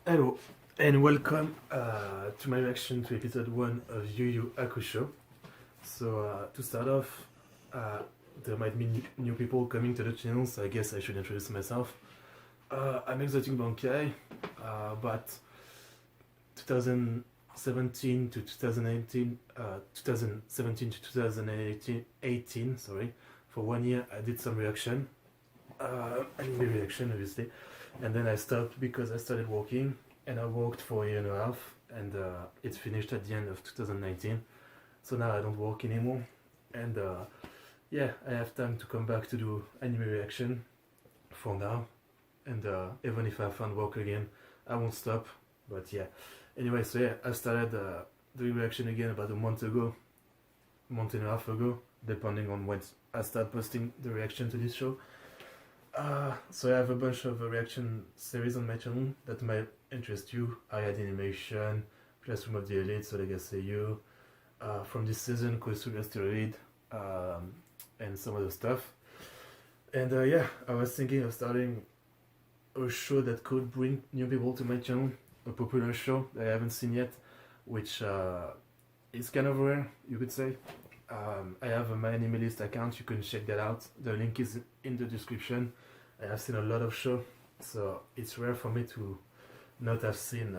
Hello, and welcome to my reaction to episode 1 of Yu Yu Hakusho. So, to start off, there might be new people coming to the channel, so I guess I should introduce myself. I'm Exotic Bankai, but 2017 to 2018, 2017 to 2018, sorry, for 1 year I did some reaction, anime reaction obviously, and then I stopped because I started working, and I worked for 1 year and a half, and it finished at the end of 2019. So now I don't work anymore, and yeah, I have time to come back to do anime reaction for now, and even if I find work again, I won't stop. But yeah, anyway, so yeah, I started doing reaction again about a month and a half ago, depending on when I start posting the reaction to this show. So I have a bunch of reaction series on my channel that might interest you. I had animation, Classroom of the Elite, so like I say you, from this season, Kosuga Steroid, and some other stuff. And yeah, I was thinking of starting a show that could bring new people to my channel, a popular show that I haven't seen yet, which is kind of rare, you could say. I have a My Anime List account, you can check that out. The link is in the description. I have seen a lot of shows, so it's rare for me to not have seen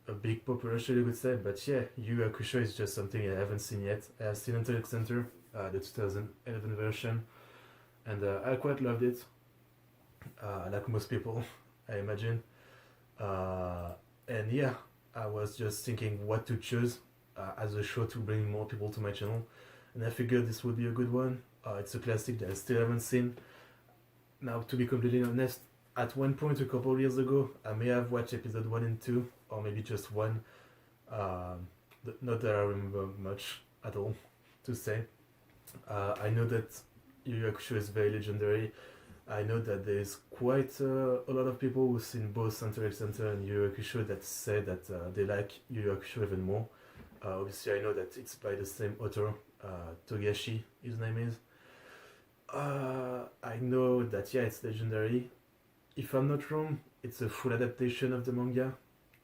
a big popular show, you could say. But yeah, Yu Yu Hakusho is just something I haven't seen yet. I have seen Intellect Center, the 2011 version, and I quite loved it, like most people, I imagine. And yeah, I was just thinking what to choose as a show to bring more people to my channel, and I figured this would be a good one. It's a classic that I still haven't seen. Now, to be completely honest, at one point a couple years ago, I may have watched episode 1 and 2, or maybe just one. Not that I remember much at all, to say. I know that Yu Yu Hakusho is very legendary. I know that there is quite a lot of people who've seen both Hunter x Hunter and Yu Yu Hakusho that say that they like Yu Yu Hakusho even more. Obviously, I know that it's by the same author, Togashi, his name is. I know that, yeah, it's legendary. If I'm not wrong, it's a full adaptation of the manga.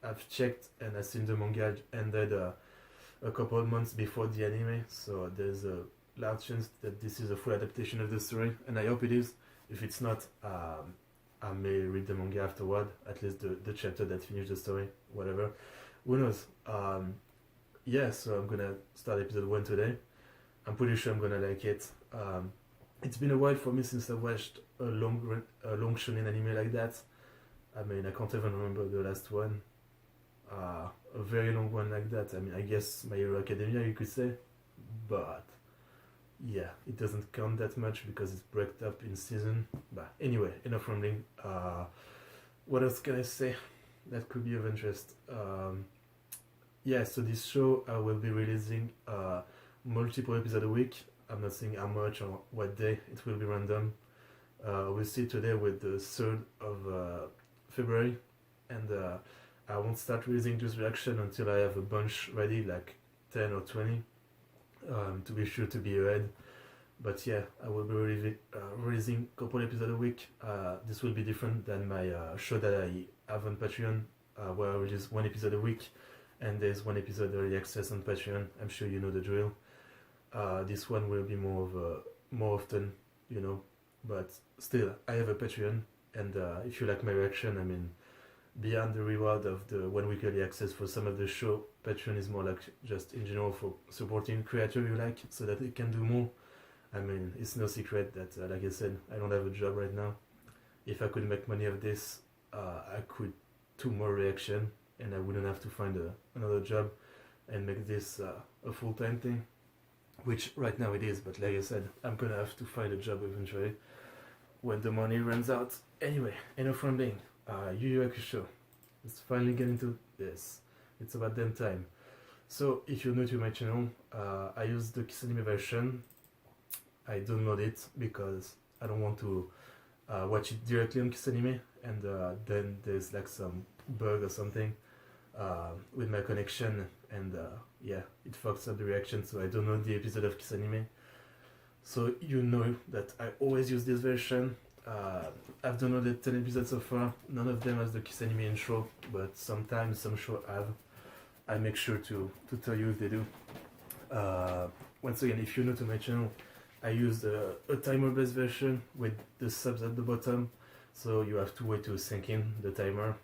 I've checked and I've seen the manga ended a couple of months before the anime, so there's a large chance that this is a full adaptation of the story, and I hope it is. If it's not, I may read the manga afterward, at least the chapter that finished the story, whatever. Who knows? Yeah, so I'm gonna start episode 1 today. I'm pretty sure I'm gonna like it. It's been a while for me since I watched a long shonen anime like that. I mean, I can't even remember the last one. A very long one like that. I mean, I guess My Hero Academia, you could say, but yeah, it doesn't count that much because it's broken up in season. But anyway, enough rambling. What else can I say that could be of interest? Yeah, so this show I will be releasing multiple episodes a week. I'm not saying how much or what day, it will be random. We'll see today with the 3rd of February, and I won't start releasing this reaction until I have a bunch ready, like 10 or 20, to be sure to be ahead. But yeah, I will be releasing a couple episodes a week. This will be different than my show that I have on Patreon, where I release 1 episode a week, and there's 1 episode early access on Patreon. I'm sure you know the drill. This one will be more often, you know, but still, I have a Patreon, and if you like my reaction, I mean, beyond the reward of the 1 week early access for some of the show, Patreon is more like just in general for supporting creator you like, so that they can do more. I mean, it's no secret that, like I said, I don't have a job right now. If I could make money of this, I could do more reaction, and I wouldn't have to find another job and make this a full-time thing. Which right now it is, but like I said, I'm gonna have to find a job eventually when the money runs out. Anyway, enough rambling. Yu Yu Hakusho. Let's finally get into this. It's about damn time. So, if you're new to my channel, I use the Kiss Anime version. I download it because I don't want to watch it directly on Kiss Anime, and then there's like some bug or something with my connection, and yeah, it fucks up the reaction, so I download the episode of Kiss Anime. So you know that I always use this version. I've downloaded 10 episodes so far. None of them has the Kiss Anime intro, but sometimes some shows have. I make sure to tell you if they do. Once again, if you're new to my channel, I use a timer-based version with the subs at the bottom, so you have to wait to sync in the timer.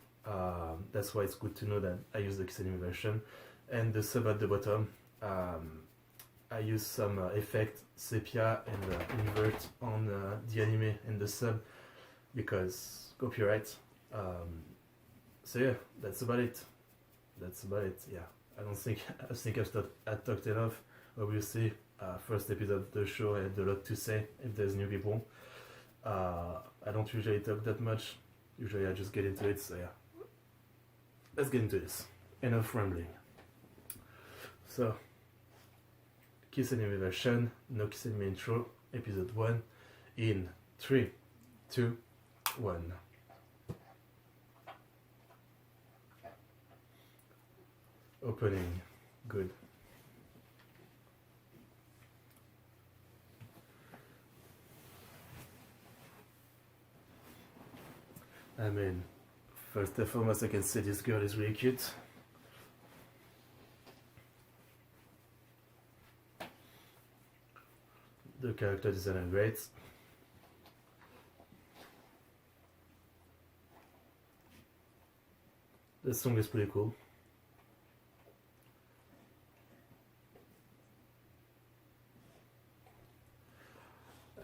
That's why it's good to know that I use the Kiss Anime version. And the sub at the bottom, I use some effect, sepia, and invert on the anime and the sub because copyright. So yeah, that's about it. Yeah, I think I've talked enough. Obviously, first episode of the show, I had a lot to say if there's new people. I don't usually talk that much. Usually I just get into it, so yeah. Let's get into this. Enough rambling. So, Kiss Anime version, no Kiss Anime intro, episode 1, in 3, 2, 1. Opening, good. I mean, first and foremost, I can say this girl is really cute. The character design are great. The song is pretty cool.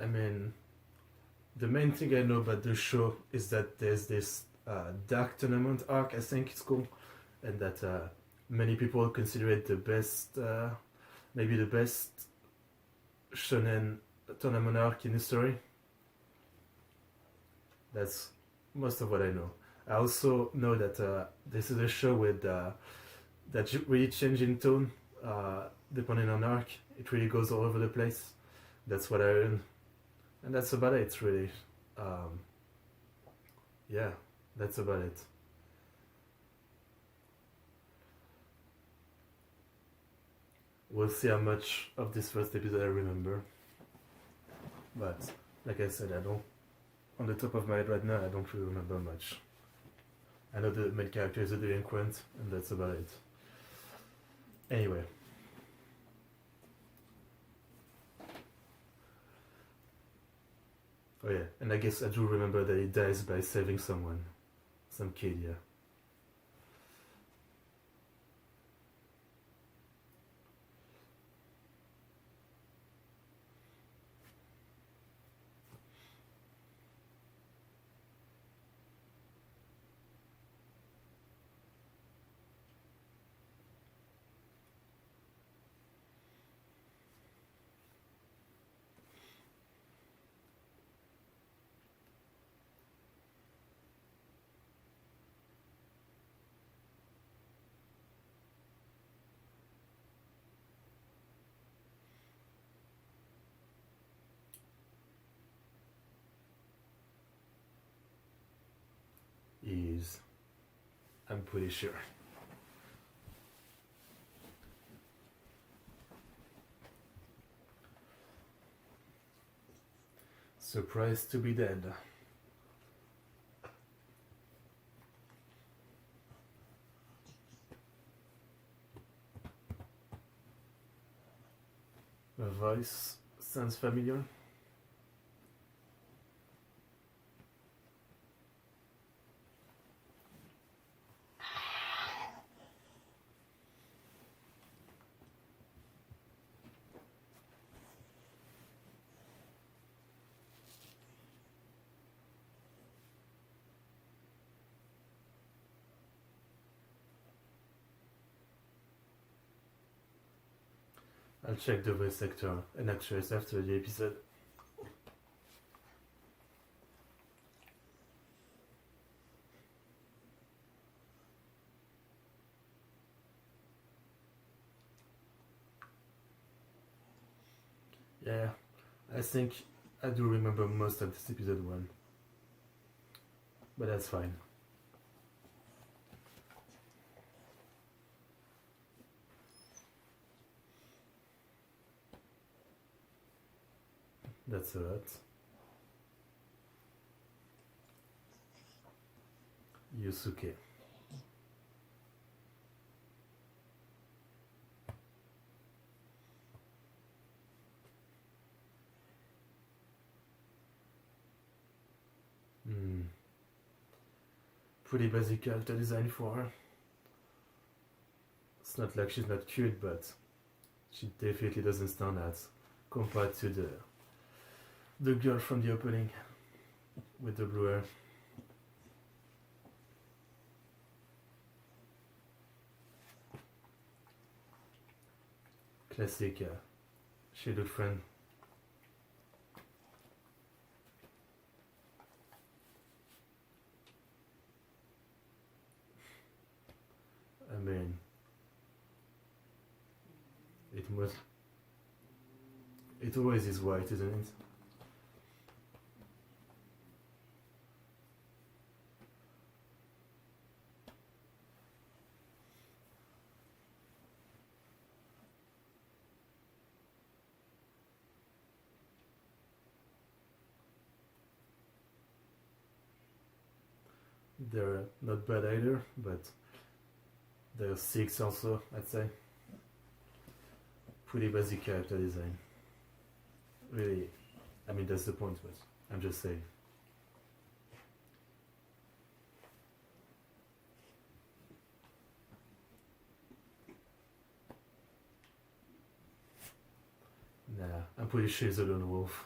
I mean, the main thing I know about the show is that there's this dark tournament arc, I think it's called, and that many people consider it the best, maybe the best shonen tournament arc in history. That's most of what I know. I also know that this is a show with that really change in tone depending on arc. It really goes all over the place. That's what I learned. And that's about it, really. Yeah, that's about it. We'll see how much of this first episode I remember. But, like I said, I don't... On the top of my head right now, I don't really remember much. I know the main character is a delinquent, and that's about it. Anyway. Oh yeah, and I guess I do remember that he dies by saving someone. Some kid, yeah. Is... I'm pretty sure. Surprised to be dead. The voice sounds familiar. I'll check the voice actor and actress after the episode. Yeah, I think I do remember most of this episode 1. But that's fine. That's a lot. Yusuke. Hmm. Pretty basic character design for her. It's not like she's not cute, but she definitely doesn't stand out compared to the girl from the opening with the blue hair. Classic childhood friend. I mean, it must. It always is white, isn't it? They're not bad either, but they're six also, I'd say. Pretty basic character design. Really, I mean, that's the point, but I'm just saying. Nah, I'm pretty sure he's a lone wolf.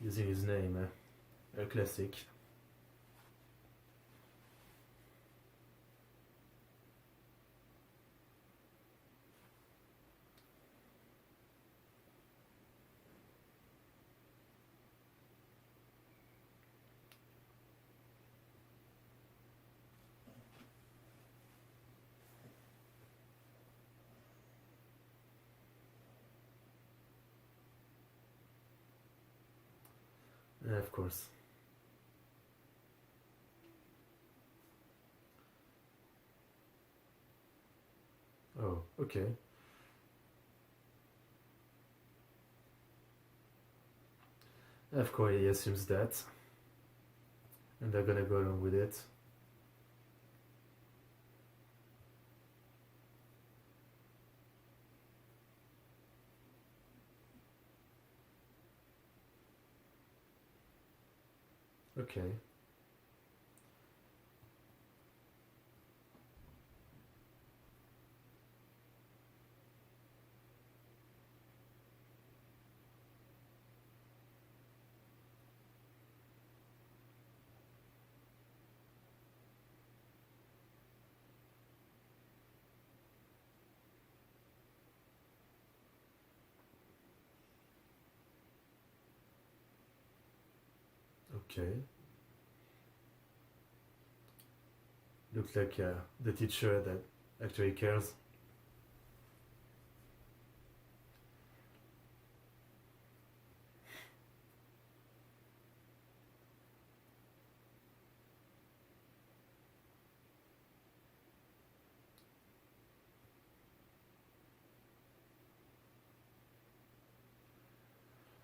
Using his name, a classic. Yeah, of course. Oh, okay. Of course, he assumes that, and they're gonna go along with it. Okay. Okay. Looks like the teacher that actually cares.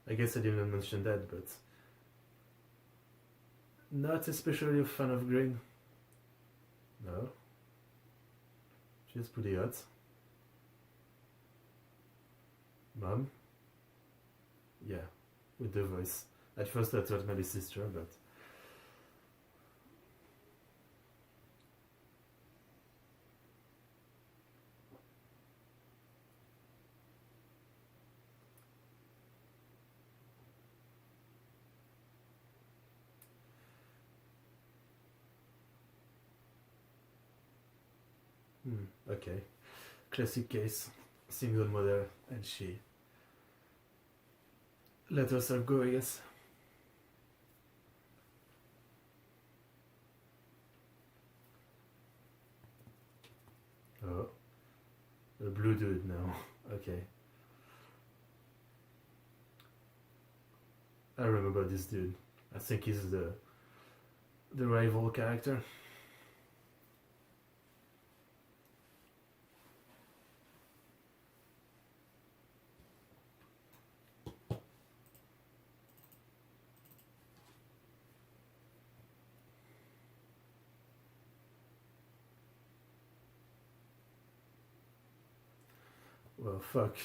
I guess I didn't mention that, but not especially a fan of green. No. She's pretty hot. Mom? Yeah, with the voice. At first I thought maybe sister, but okay. Classic case. Single mother, and she let herself go, I guess. A blue dude now. Okay. I remember this dude. I think he's the rival character. Well, fuck.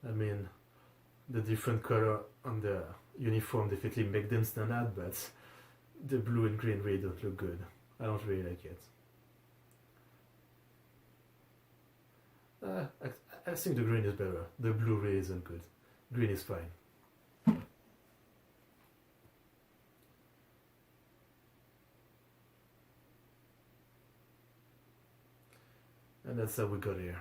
I mean, the different color on the uniform definitely make them stand out, but the blue and green really don't look good. I don't really like it. I think the green is better. The blue really isn't good. Green is fine. And that's how we got here.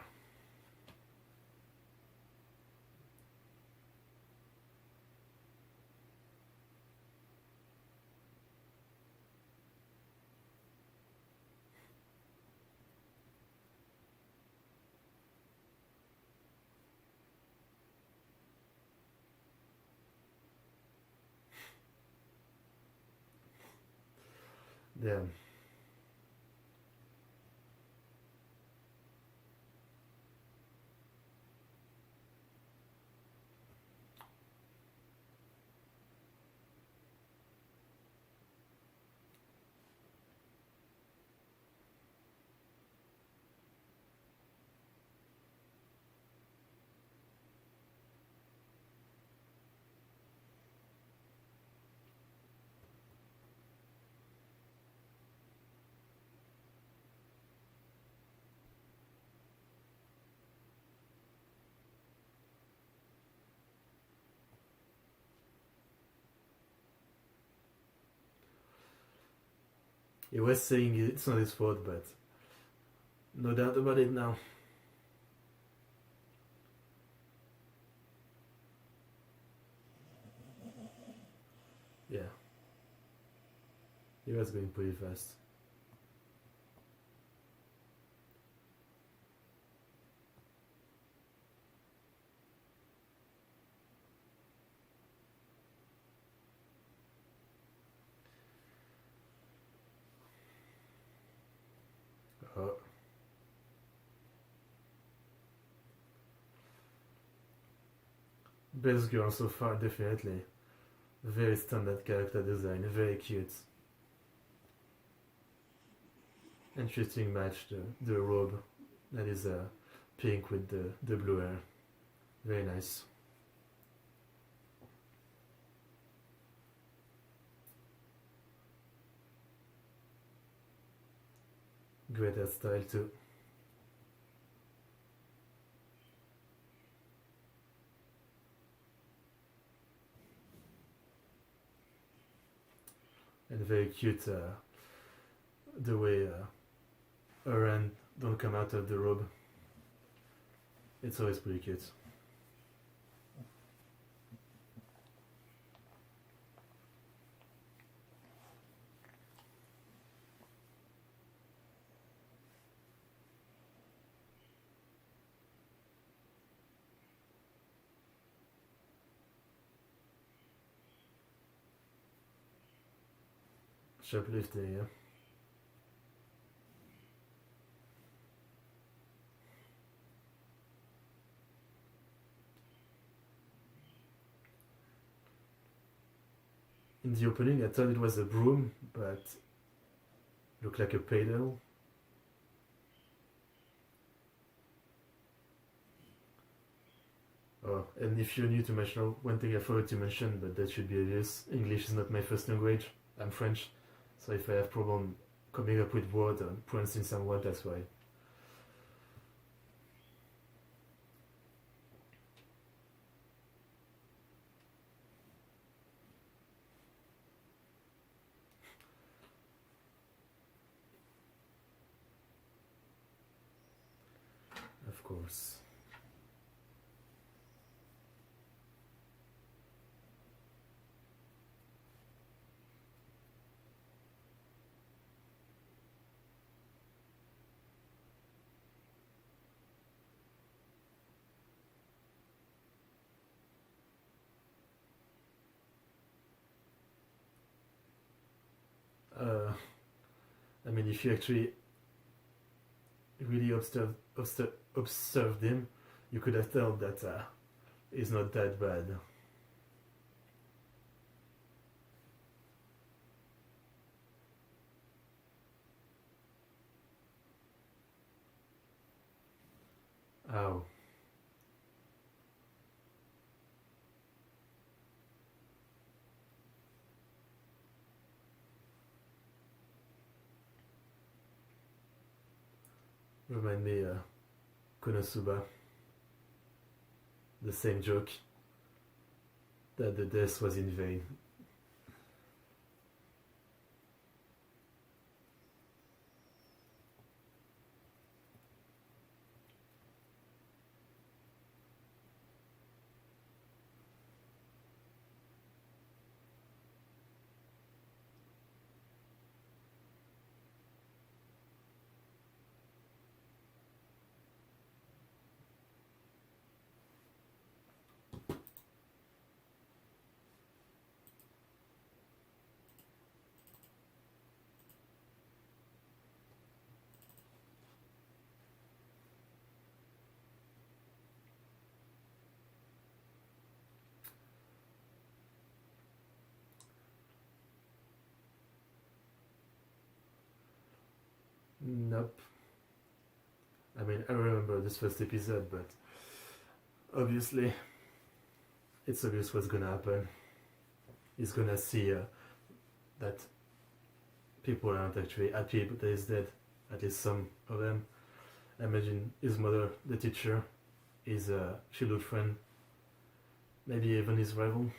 Damn. He was saying it's not his fault, but no doubt about it now. Yeah. He was going pretty fast. Oh. Best girl so far, definitely. Very standard character design, very cute. Interesting match, the robe that is pink with the blue hair. Very nice. Great hairstyle too. And very cute the way her hand don't come out of the robe. It's always pretty cute. Shoplifting, yeah. In the opening, I thought it was a broom, but looked like a paddle. Oh, and if you're new to my channel, one thing I forgot to mention, but that should be obvious, English is not my first language. I'm French, so if I have problem coming up with words or pronouncing some word, that's why. Of course. I mean, if you actually really observed him, you could have told that he's not that bad. Oh. Remind me, Konosuba, the same joke, that the death was in vain. Nope. I mean, I remember this first episode, but obviously, it's obvious what's gonna happen. He's gonna see that people aren't actually happy that he's dead. At least some of them. I imagine his mother, the teacher, his childhood friend, maybe even his rival.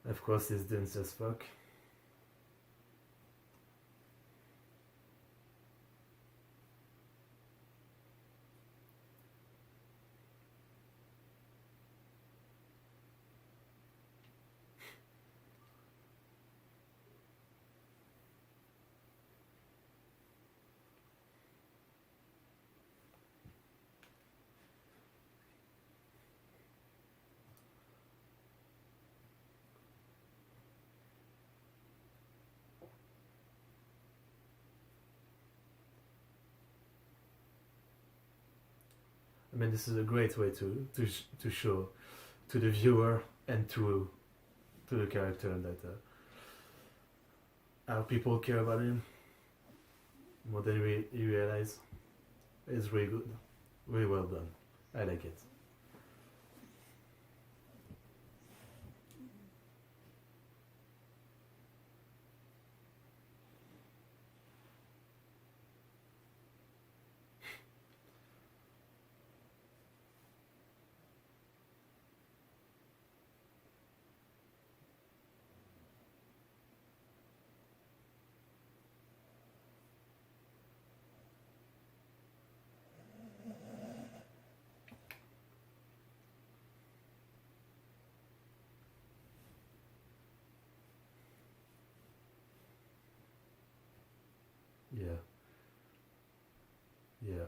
Of course, he's dense as fuck. I mean, this is a great way to show to the viewer and to the character that how people care about him more than we realize. It's really good, really well done. I like it. Yeah, yeah.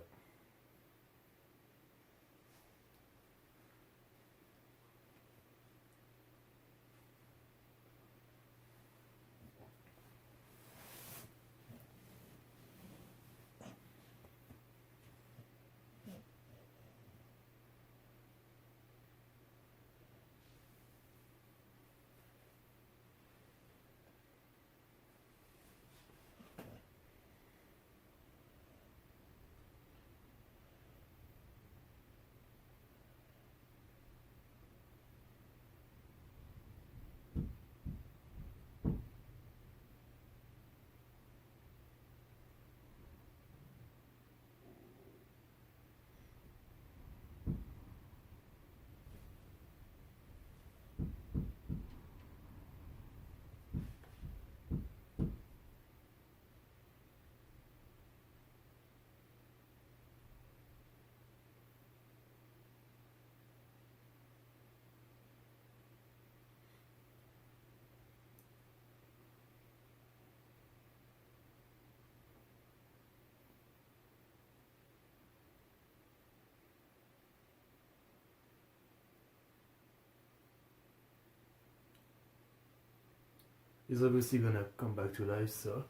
He's obviously gonna come back to life, so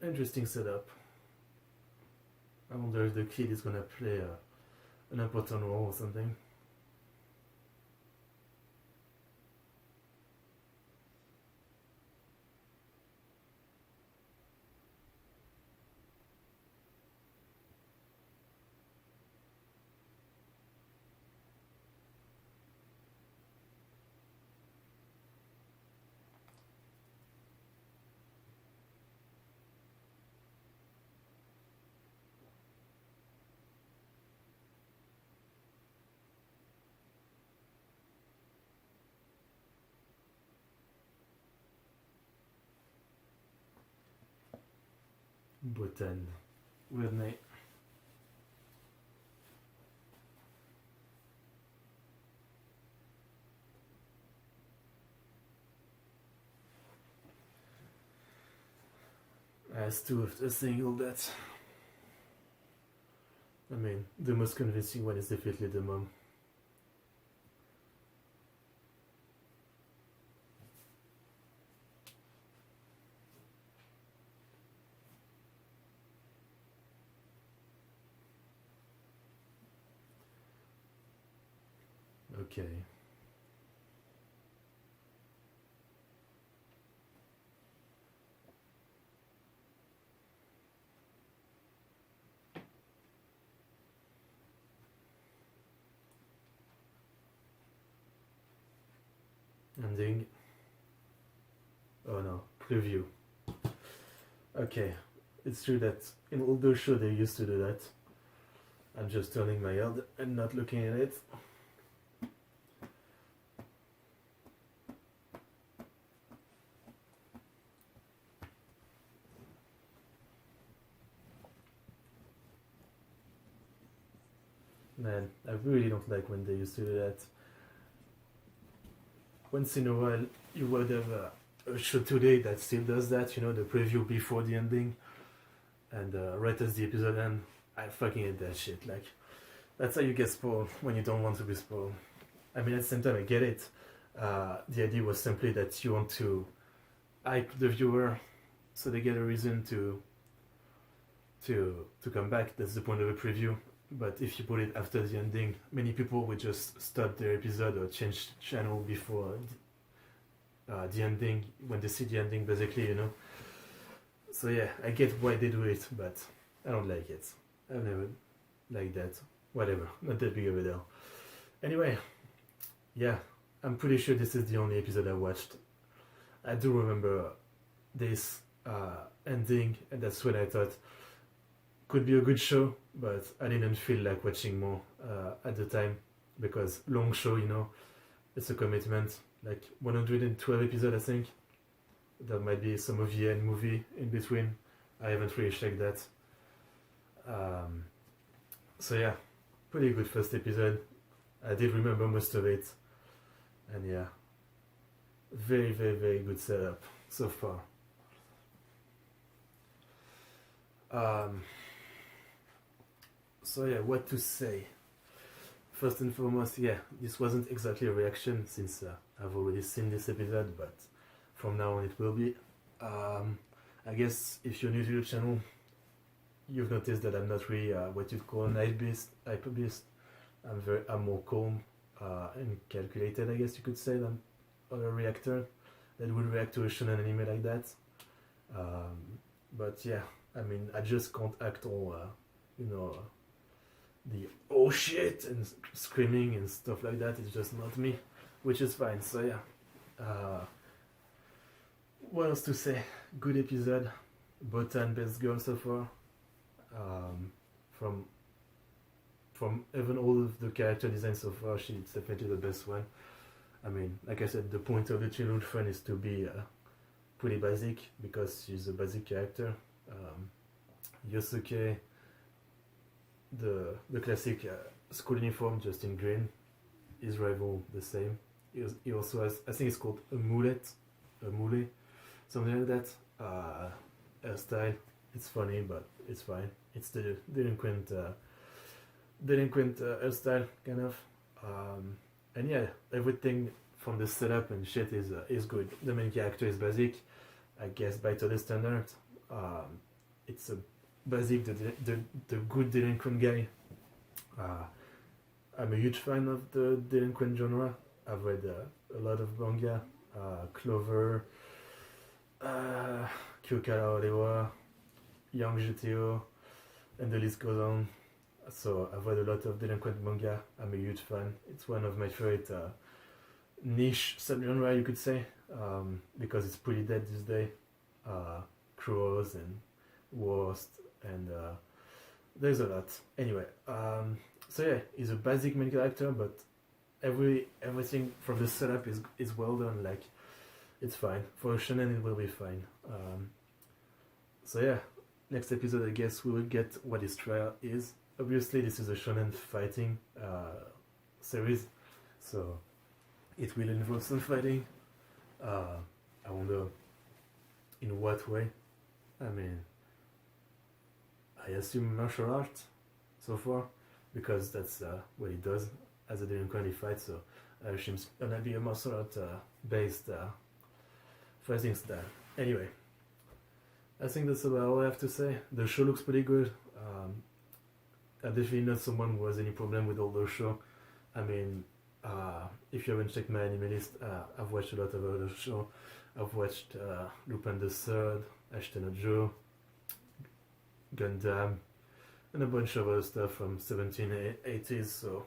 interesting setup. I wonder if the kid is gonna play an important role or something. Button. Weird name. As to saying all that. I mean, the most convincing one is definitely the mom. Okay. Ending. Oh no, preview. Okay, it's true that in all those shows they used to do that. I'm just turning my head and not looking at it. Man, I really don't like when they used to do that. Once in a while, you would have a show today that still does that, you know, the preview before the ending, and right as the episode ends. I fucking hate that shit. Like, that's how you get spoiled when you don't want to be spoiled. I mean, at the same time, I get it. The idea was simply that you want to hype the viewer so they get a reason to come back. That's the point of a preview. But if you put it after the ending, many people would just stop their episode or change channel before the ending, when they see the ending, basically, you know. So yeah, I get why they do it, but I don't like it. I've never liked that. Whatever, not that big of a deal. Anyway, yeah, I'm pretty sure this is the only episode I watched. I do remember this ending, and that's when I thought could be a good show, but I didn't feel like watching more at the time, because long show, you know, it's a commitment. Like 112 episodes, I think. There might be some of the end movie in between. I haven't really checked that. So yeah, pretty good first episode. I did remember most of it, and yeah, very, very, very good setup so far. So yeah, what to say? First and foremost, yeah, this wasn't exactly a reaction since I've already seen this episode, but from now on it will be. I guess if you're new to the channel, you've noticed that I'm not really what you'd call an hyper beast. I'm more calm and calculated, I guess you could say, than other reactor that would react to a shonen anime like that. But yeah, I mean, I just can't act all, you know, the oh shit and screaming and stuff like that. It's just not me, which is fine. So yeah, what else to say? Good episode. Botan best girl so far. From even all of the character design so far, she's definitely the best one. I mean, like I said, the point of the childhood friend is to be pretty basic, because she's a basic character. Yosuke, the classic school uniform, just in green. His rival, the same. He also has, I think it's called a mule, something like that. Hairstyle, it's funny, but it's fine. It's the delinquent hairstyle, kind of. And yeah, everything from the setup and shit is good. The main character is basic, I guess by today's standard. It's a basic, the good delinquent guy. Uh, I'm a huge fan of the delinquent genre. I've read a lot of manga, Clover, Kyokara Orewa, Young GTO, and the list goes on. So I've read a lot of delinquent manga. I'm a huge fan. It's one of my favorite niche subgenre, you could say, because it's pretty dead these days. Crows and worst, and there's a lot. Anyway, so yeah, he's a basic main character, but everything from the setup is well done. Like, it's fine for a shonen. It will be fine. So yeah, next episode I guess we will get what his trial is. Obviously, this is a shonen fighting series, so it will involve some fighting. I wonder in what way. I mean, I assume martial art so far, because that's what he does as a delinquent. He fights, so I assume it's gonna be a martial art based fighting style. Anyway, I think that's about all I have to say. The show looks pretty good. I'm definitely not someone who has any problem with all the show. I mean, if you haven't checked my anime list, I've watched a lot of other show. I've watched Lupin the Third, Ashton no Joe, Gundam, and a bunch of other stuff from 1780s. So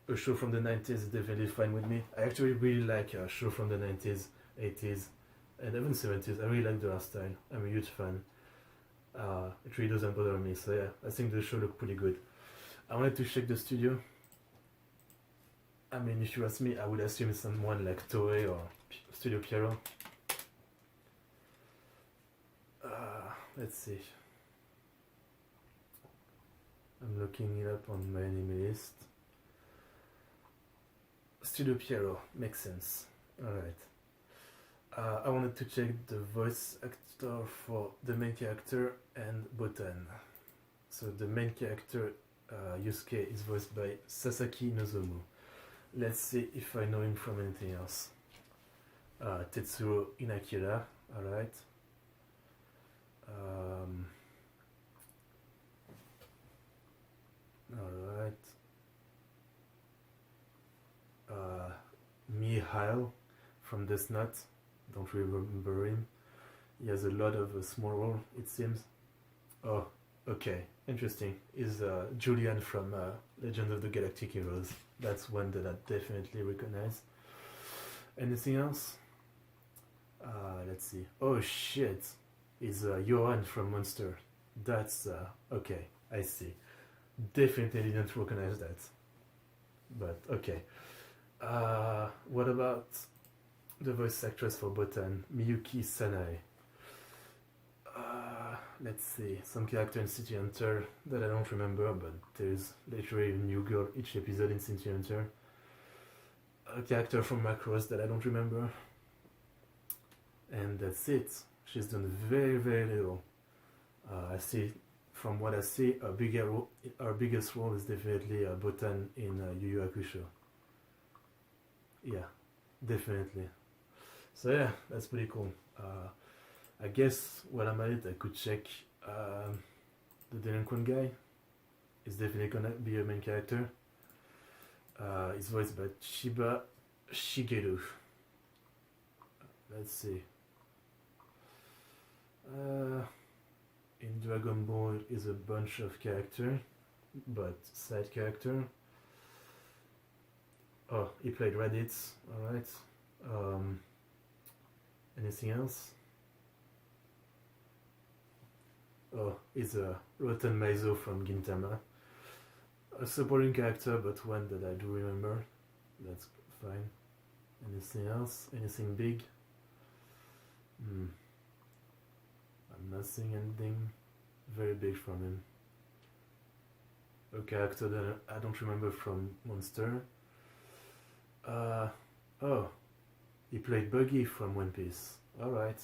a show from the 90s is definitely fine with me. I actually really like a show from the 90s, 80s, and even 70s. I really like the art style. I'm a huge fan. It really doesn't bother me. So yeah, I think the show looked pretty good. I wanted to check the studio. I mean, if you ask me, I would assume someone like Toei or Studio Pierrot. Let's see. I'm looking it up on my anime list. Studio Pierrot makes sense. Alright. I wanted to check the voice actor for the main character and Botan. So the main character, Yusuke, is voiced by Sasaki Nozomu. Let's see if I know him from anything else. Tetsuo Inakira, alright. Alright. Mihail from Death Note, don't remember him. He has a lot of small role, it seems. Oh, okay, interesting. Is Julian from Legend of the Galactic Heroes. That's one that I definitely recognize. Anything else? Let's see. Oh shit, is Johan from Monster. That's okay, I see. Definitely didn't recognize that. But okay. What about the voice actress for Botan, Miyuki Sanae? Let's see, some character in City Hunter that I don't remember, but there's literally a new girl each episode in City Hunter. A character from Macross that I don't remember. And that's it. She's done very, very little. I see, from what I see, our biggest role is definitely Botan in Yu Yu Hakusho. Yeah, definitely. So yeah, that's pretty cool. I guess while I'm at it, I could check the delinquent guy. He's definitely gonna be a main character. He's voiced by Chiba Shigeru. Let's see. In Dragon Ball is a bunch of character, but side character. Oh, he played Raditz, alright. Anything else? Oh, he's a Rotten Maizo from Gintama. A supporting character, but one that I do remember. That's fine. Anything else? Anything big? I'm not seeing anything very big from him. A character that I don't remember from Monster. Oh, he played Buggy from One Piece. Alright,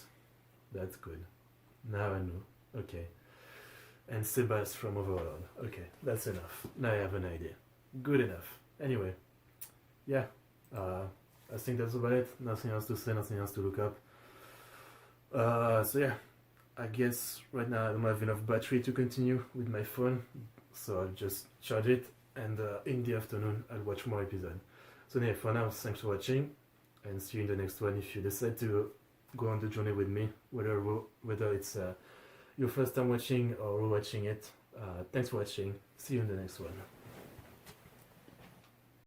that's good. Now I know. Okay. And Sebas from Overlord. Okay, that's enough. Now I have an idea. Good enough. Anyway, yeah. I think that's about it. Nothing else to say, nothing else to look up. So yeah, I guess right now I don't have enough battery to continue with my phone, so I'll just charge it, and in the afternoon I'll watch more episodes. So yeah, for now, thanks for watching, and see you in the next one. If you decide to go on the journey with me, whether it's your first time watching or watching it, thanks for watching. See you in the next one.